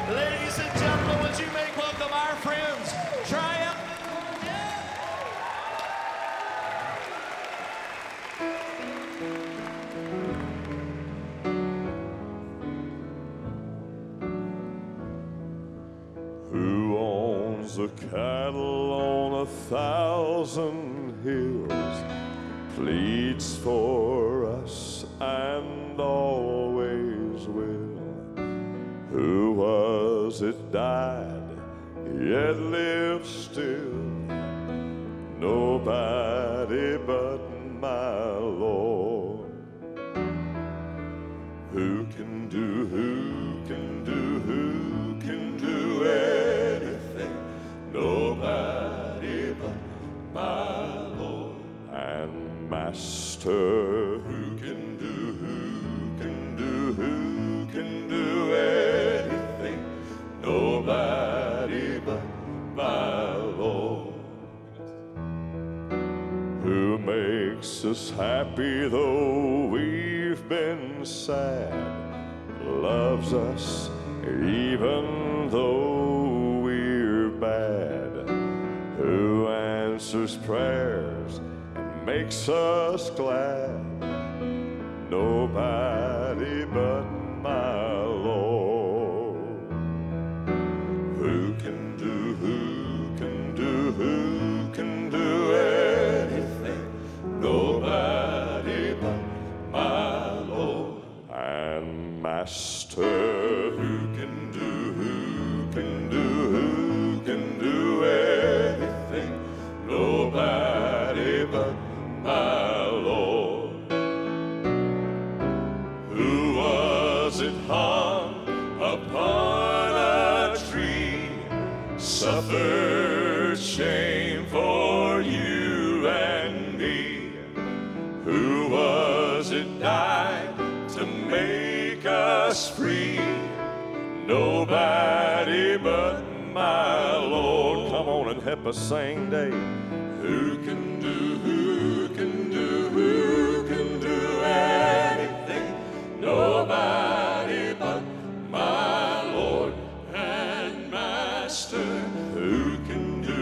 Ladies and gentlemen, would you make welcome our friends, Triumphant Quartet? Who owns the cattle on 1,000 hills, pleads for us and always will. Who was it died, yet lives still? Nobody but my Lord. Who can do anything? Nobody but my Lord and Master. Who can do anything? Nobody but my Lord. Who makes us happy though we've been sad, loves us even though we're bad, who answers prayers and makes us glad. Nobody but my Lord. Who can do anything? Nobody but my Lord and Master. Who can do anything? Nobody but my Lord. Who was it hung upon a tree, suffered shame for you and me? Who was it died to make us free? Nobody but my Lord. Come on and help us sing, Dave. Who can do anything? Nobody but my Lord and Master. Who can do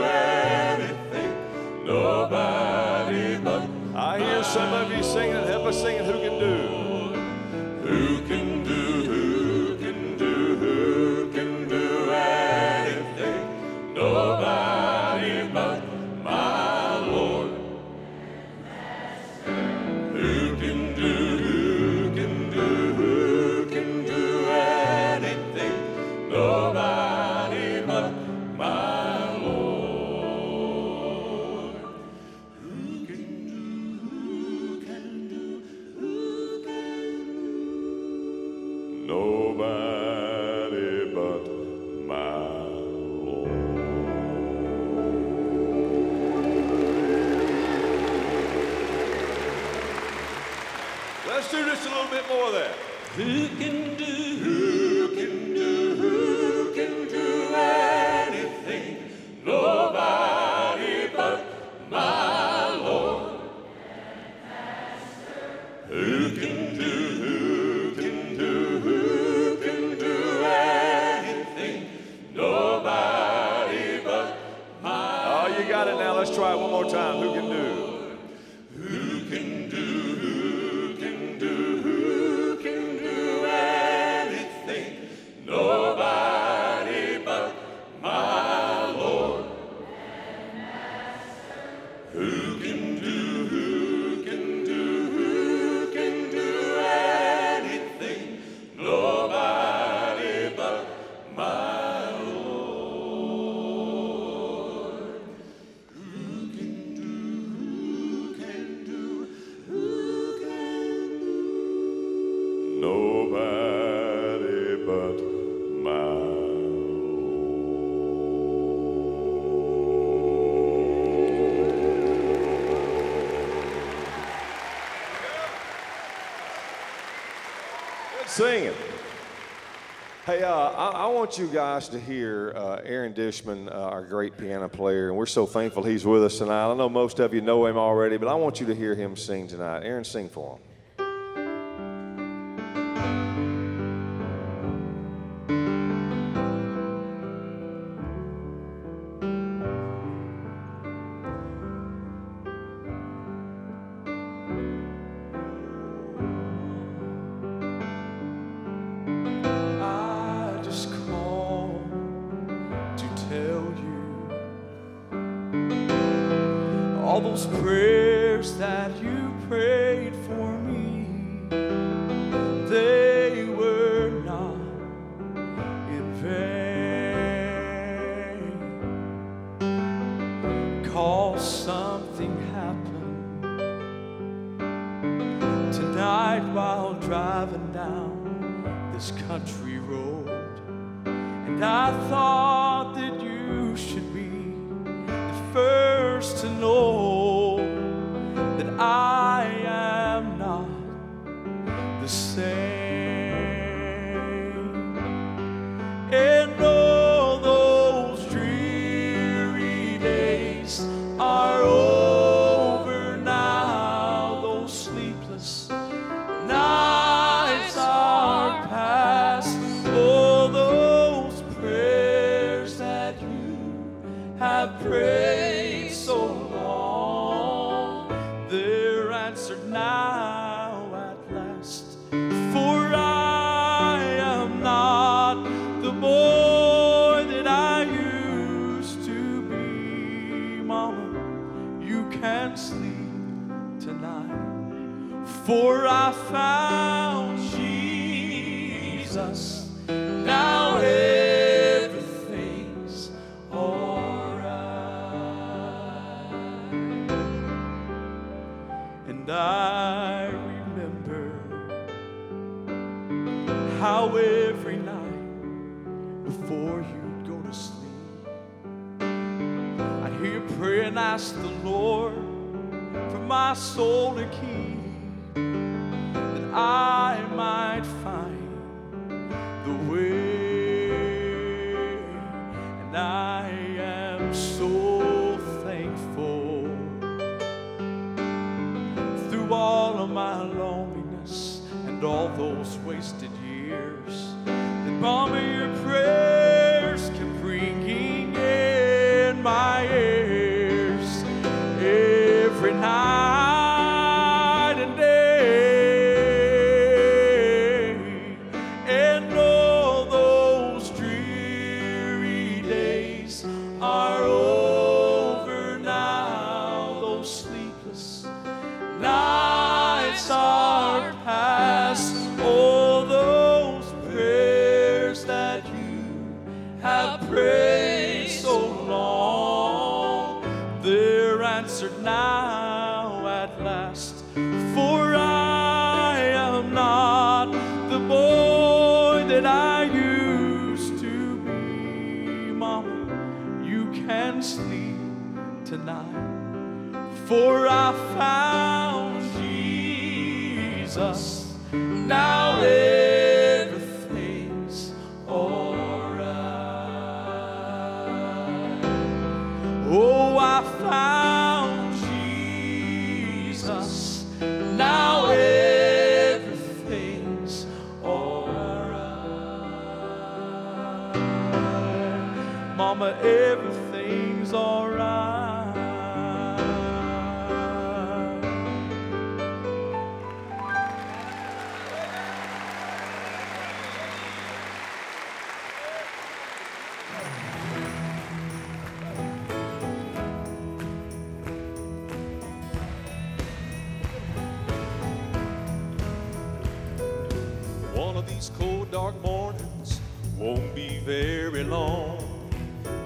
anything? Nobody but I hear some of you singing. Help us sing it. Who can do? Who can do anything? Nobody but my Lord. Who can do anything? Nobody but my Lord. Who can do? Nobody but my Lord. Let's do just a little bit more of that. Who can do anything? Nobody but my Lord. Who can do anything? Nobody but my Lord. Oh, you got it now. Let's try it one more time. Who can do? Who can do anything? Nobody but my Lord. Who can do anything? Nobody but my Lord. Who can do? Nobody but my singing. Hey, I want you guys to hear Aaron Dishman, our great piano player, and we're so thankful he's with us tonight. I know most of you know him already, but I want you to hear him sing tonight. Aaron, sing for him. those prayers that you prayed for me, they were not in vain. 'Cause something happened tonight while driving down this country road, and I thought that you should be the first to know that I am not the same. And all those dreary days are over now. Those sleepless nights are past. All those prayers that you have prayed so long, they're answered now at last. For I am not the boy that I used to be. Mama, you can sleep tonight, for I found Jesus. Now everything's alright. And I remember how every night before you'd go to sleep, I'd hear you pray and ask the Lord for my soul to keep, that I might find the way. And I am so thankful through all of my loneliness and all those wasted years, that Mama, your prayers kept ringing in my ears every night and day. And all those dreary days are over now. Those sleepless nights are past. All those prayers that you have prayed so long, they're answered now at last. For I am not the boy that I used to be. Mama, you can sleep tonight, for I found Jesus. Now everything's alright. Oh, I found Jesus. Now everything's alright. Mama, everything's alright. One of these cold, dark mornings won't be very long.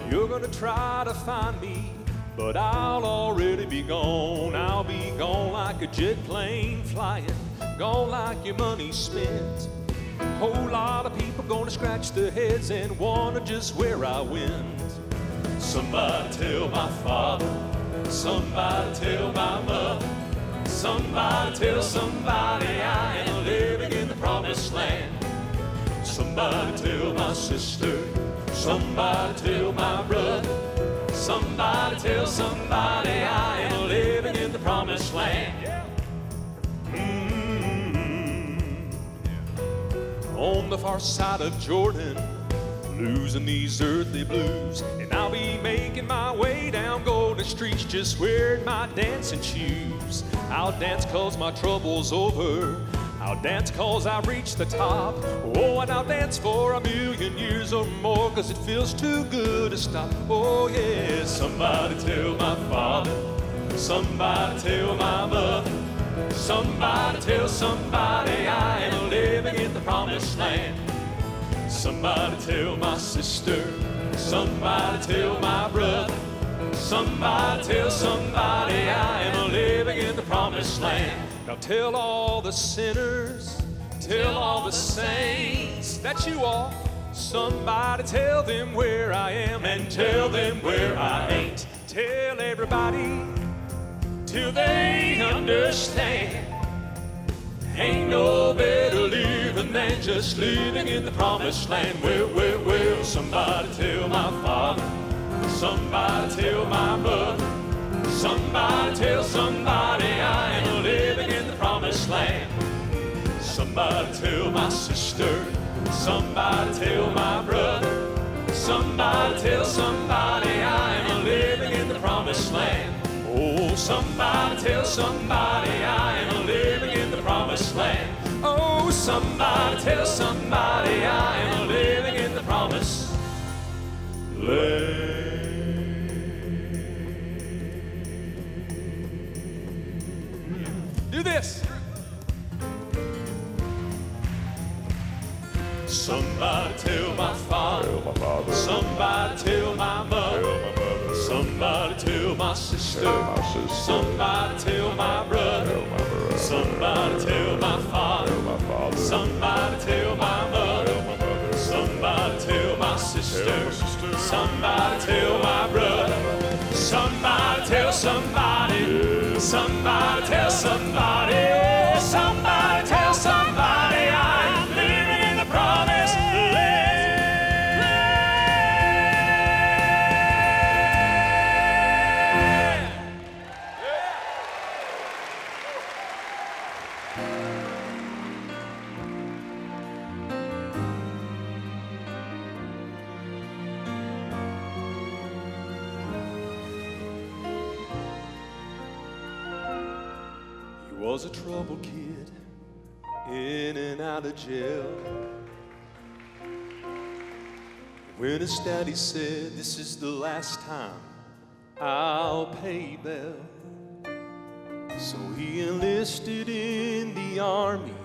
You're gonna try to find me, but I'll already be gone. I'll be gone like a jet plane flying, gone like your money spent. Whole lot of people gonna scratch their heads and wonder just where I went. Somebody tell my father, somebody tell my mother, somebody tell somebody I am living in the promised land. Somebody tell my sister, somebody tell my brother, somebody tell somebody I am living in the promised land. On the far side of Jordan, losing these earthly blues, and I'll be making my way down golden streets, just wearing my dancing shoes. I'll dance 'cause my trouble's over, I'll dance 'cause I've reached the top. Oh, and I'll dance for 1,000,000 years or more, 'cause it feels too good to stop. Oh yeah, somebody tell my father, Somebody tell my mother. Somebody tell somebody I am living in the promised land. Somebody tell my sister. Somebody tell my brother. Somebody tell somebody I am living in the promised land. Now tell all the sinners, tell all the saints that you are. Somebody tell them where I am and tell them where I ain't. Tell everybody till they understand. Ain't no better living than just living in the promised land. Well, somebody tell my father. Somebody tell my mother. Somebody tell somebody I am living in the promised land. Somebody tell my sister. Somebody tell my brother. Somebody tell somebody I am living in the promised land. Oh, somebody tell somebody I am living in the promised land. Oh, somebody tell somebody I am living in the promised land. Do this. Somebody tell my father. Somebody tell my mother. Somebody tell my sister. Somebody tell my brother. Somebody tell my father. Somebody tell my mother. Somebody tell my sister. Somebody tell my brother. Somebody tell somebody. Somebody tell somebody. Somebody tell somebody I'm living in the promised land. He was a troubled kid, in and out of jail. When his daddy said, this is the last time I'll pay bail. So he enlisted in the army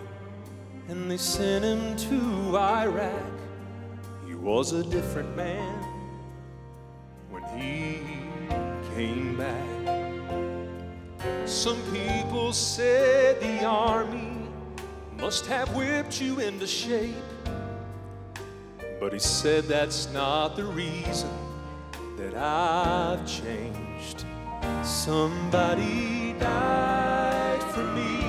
and they sent him to Iraq. He was a different man when he came back. Some people said the army must have whipped you into shape, but he said that's not the reason that I've changed. Somebody died for me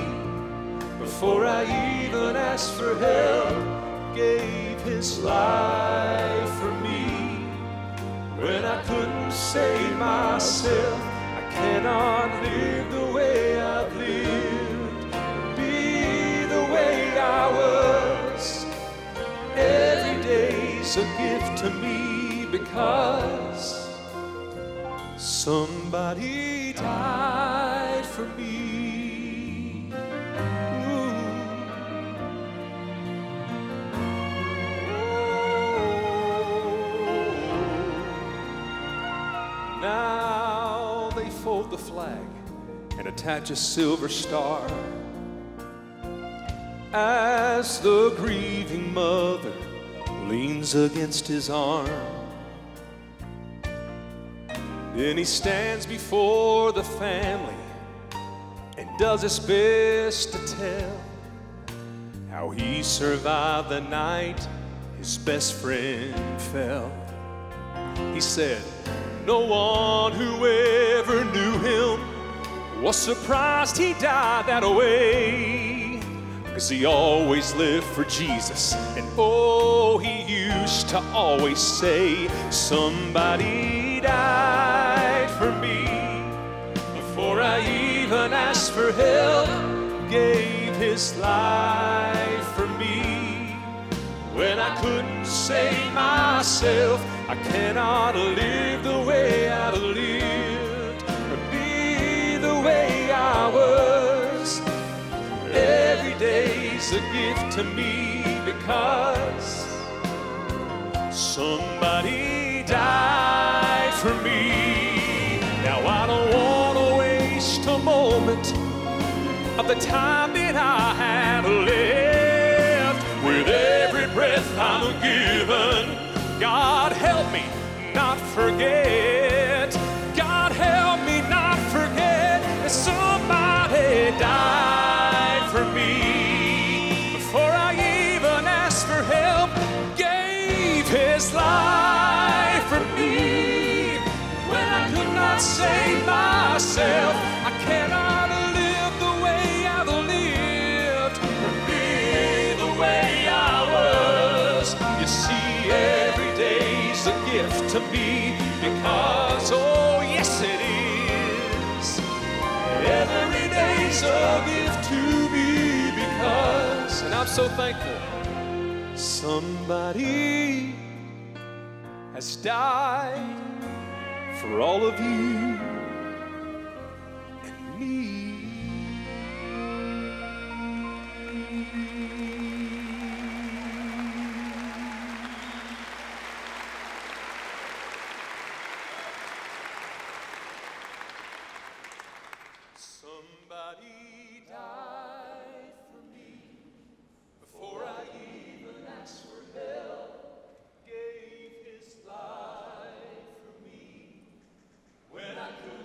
before I even asked for help, gave his life for me when I couldn't save myself. I cannot live the way I've lived, be the way I was. Every day's a gift to me because somebody died for me. Ooh. Now they fold the flag and attach a silver star as the grieving mother leans against his arm. Then he stands before the family and does his best to tell how he survived the night his best friend fell. He said, no one who ever knew him was surprised he died that way, 'cause he always lived for Jesus. And oh, he used to always say, somebody died for me before I even asked for help, gave his life for me when I couldn't save myself. I cannot live the way I've lived or be the way I was. Every day's a gift to me because somebody died for me. Now I don't want to waste the time that I have left. With every breath I'm given, God help me not forget. God help me not forget that somebody died for me. Before I even asked for help, gave his life for me. When I could not save myself, I cannot live the way I've lived. For me, the way I was. You see, every day's a gift to me because, oh yes it is. Every day's a gift to me because, and I'm so thankful, somebody has died for all of you and me. Somebody died for me before I even asked for help, gave his life for me when I could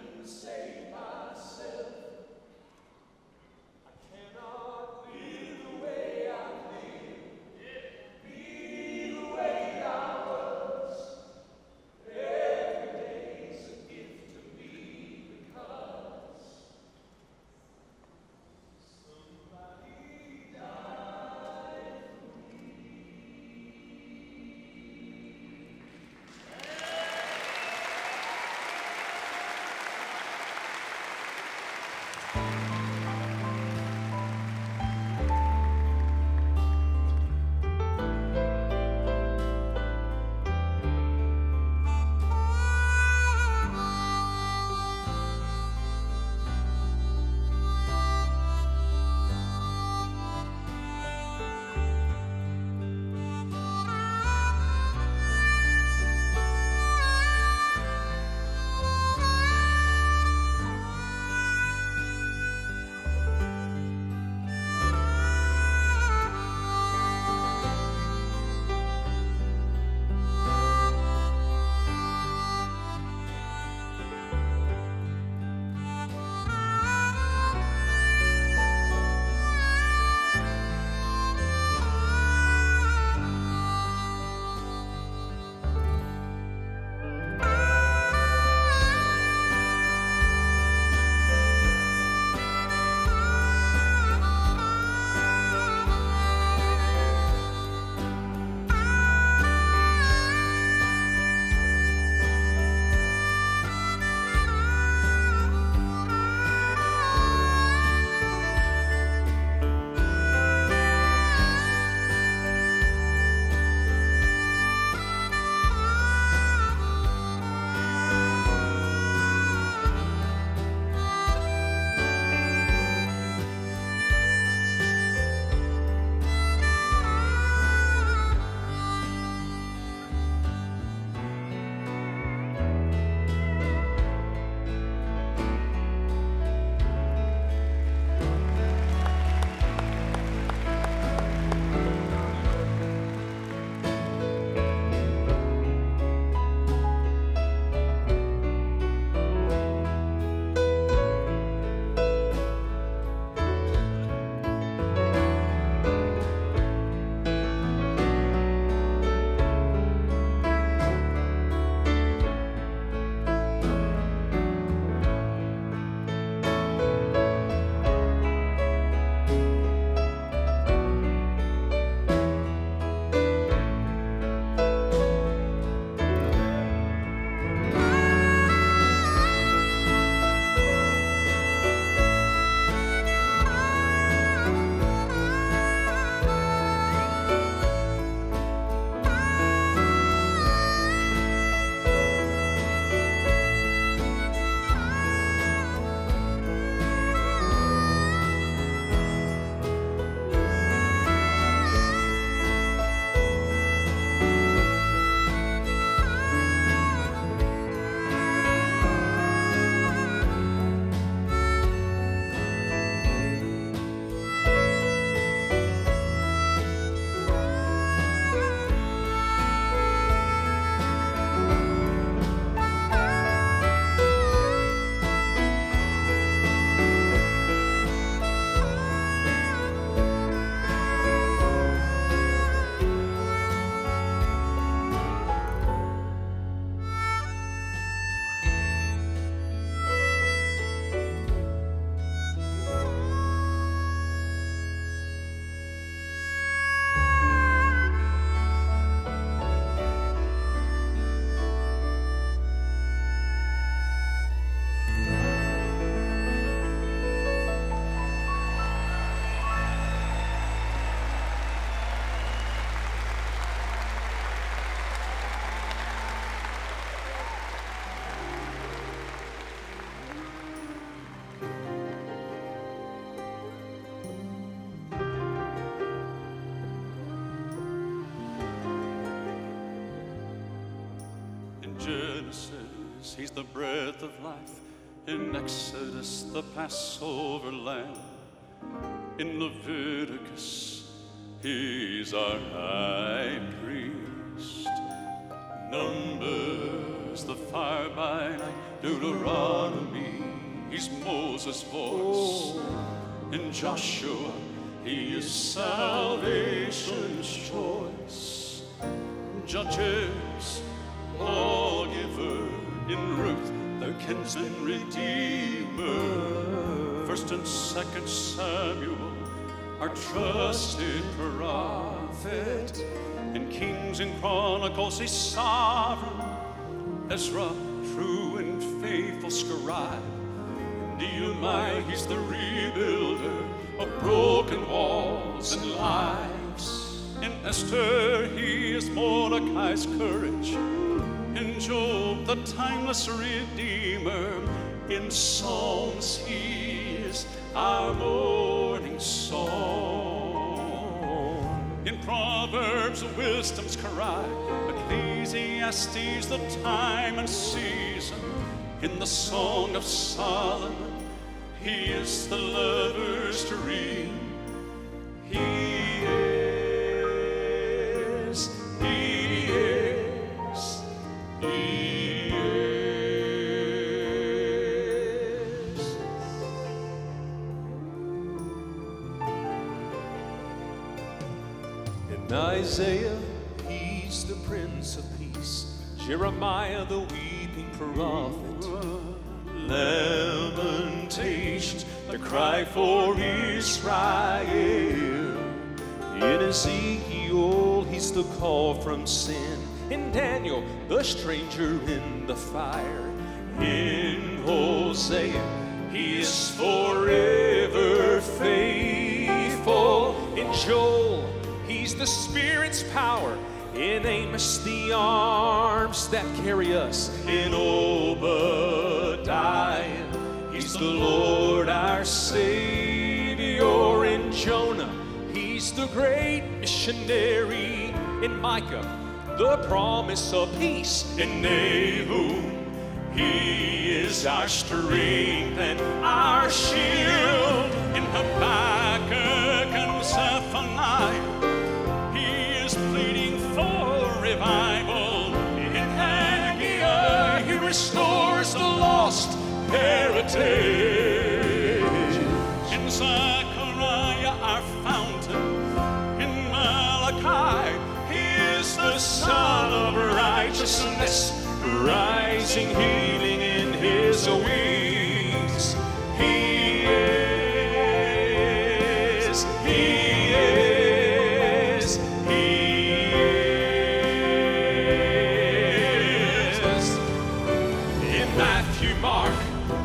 Genesis, he's the breath of life. In Exodus, the Passover lamb. In Leviticus, he's our high priest. Numbers, the fire by night. Deuteronomy, he's Moses' voice. In Joshua, he is salvation's choice. Judges, lawgiver. In Ruth, the kinsman redeemer. First and Second Samuel, our trusted prophet. In Kings and Chronicles, he's sovereign. Ezra, true and faithful scribe. Nehemiah, he's the rebuilder of broken walls and lives. In Esther, he is Mordecai's courage. In Job, the timeless redeemer. In Psalms, he is our morning song. In Proverbs, wisdom's cry. Ecclesiastes, the time and season. In the Song of Solomon, he is the lover's dream. He is, he is, he is. In Isaiah, he's the Prince of Peace. Jeremiah, the weeping prophet. Lamentations, the cry for Israel. In Ezekiel, he's the call from sin. In Daniel, the stranger in the fire. In Hosea, he is forever faithful. In Joel, he's the Spirit's power. In Amos, the arms that carry us. In Obadiah, he's the Lord our Savior. In Jonah, he's the great missionary. In Micah, the promise of peace. In Nahum, he is our strength and our shield. In Habakkuk and Zephaniah, he is pleading for revival. In Haggai, he restores the lost heritage. In Zechariah, our fountain. In Malachi, he is the Son of righteousness, rising healing in his wings. He is, he is, he is. In Matthew, Mark,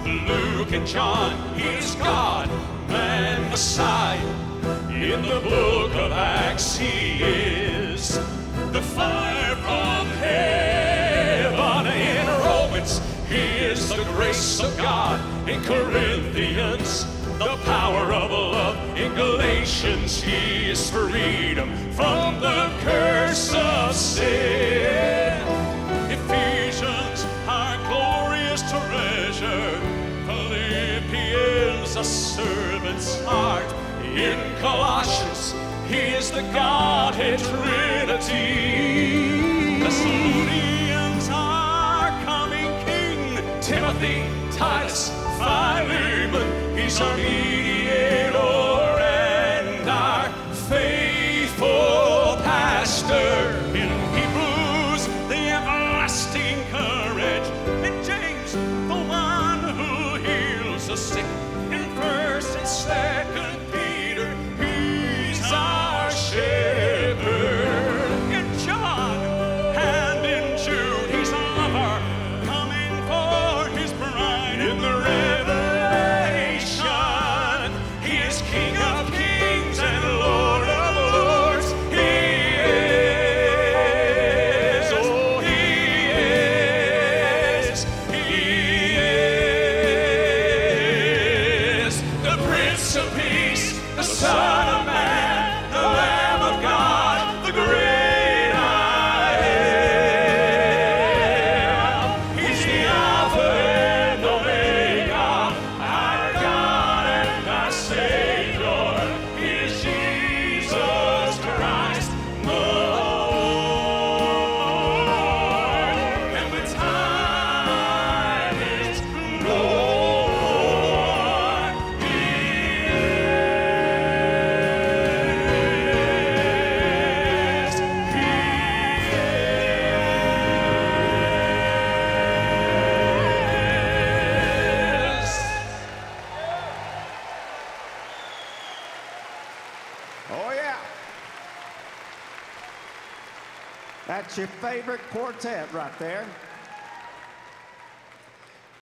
Luke, and John, he's God, man, Messiah. In the book of Acts, he is the fire from heaven. In Romans, he is the grace of God. In Corinthians, the power of love. In Galatians, he is freedom from the curse of sin. Ephesians, our glorious treasure. Philippians, a servant's heart. In Colossians, he is the Godhead Trinity. Thessalonians, our coming King. Timothy, Titus, Philemon, he's our mediator and our faithful pastor. In Hebrews, the everlasting courage. In James, the one who heals the sick. In 1st and 2nd Peter, he's our shepherd. In John and in Jude, he's a lover coming for his bride. In the Revelation, he is King Oh, yeah. That's your favorite quartet right there.